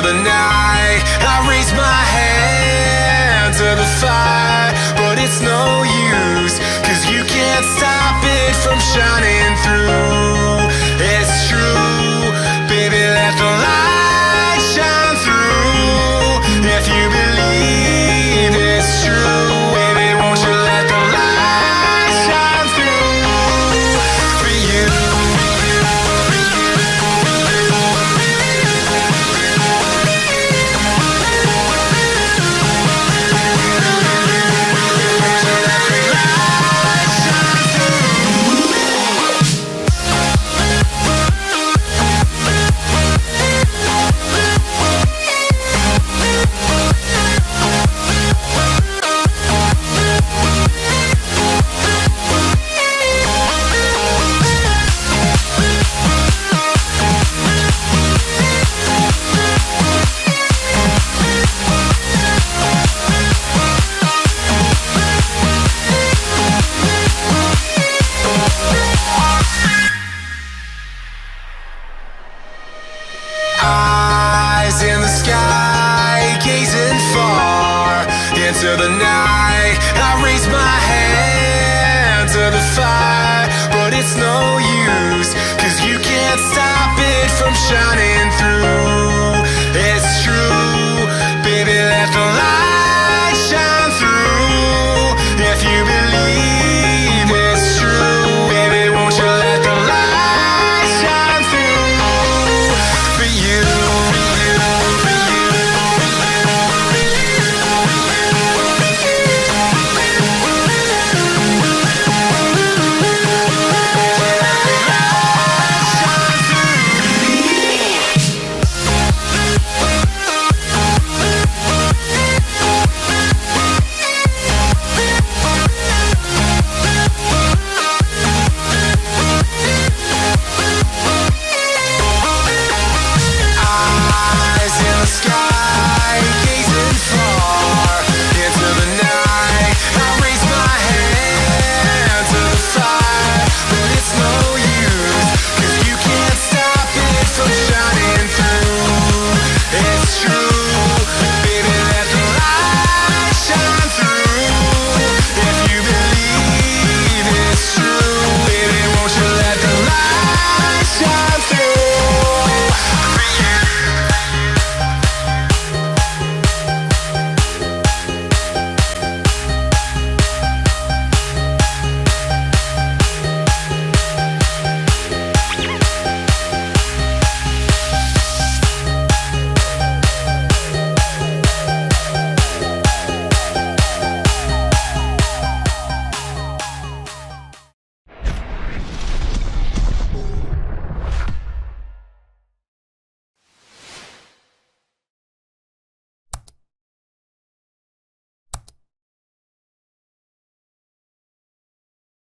the night. I raise my hand to the fire, but it's no use, 'cause you can't stop it from shining through. It's true, baby, let the light shine through. If you believe it's true, baby, won't you let the light shine through for you. Eyes in the sky, gazing far into the night. I raise my hand to the fire, but it's no use, 'cause you can't stop it from shining through.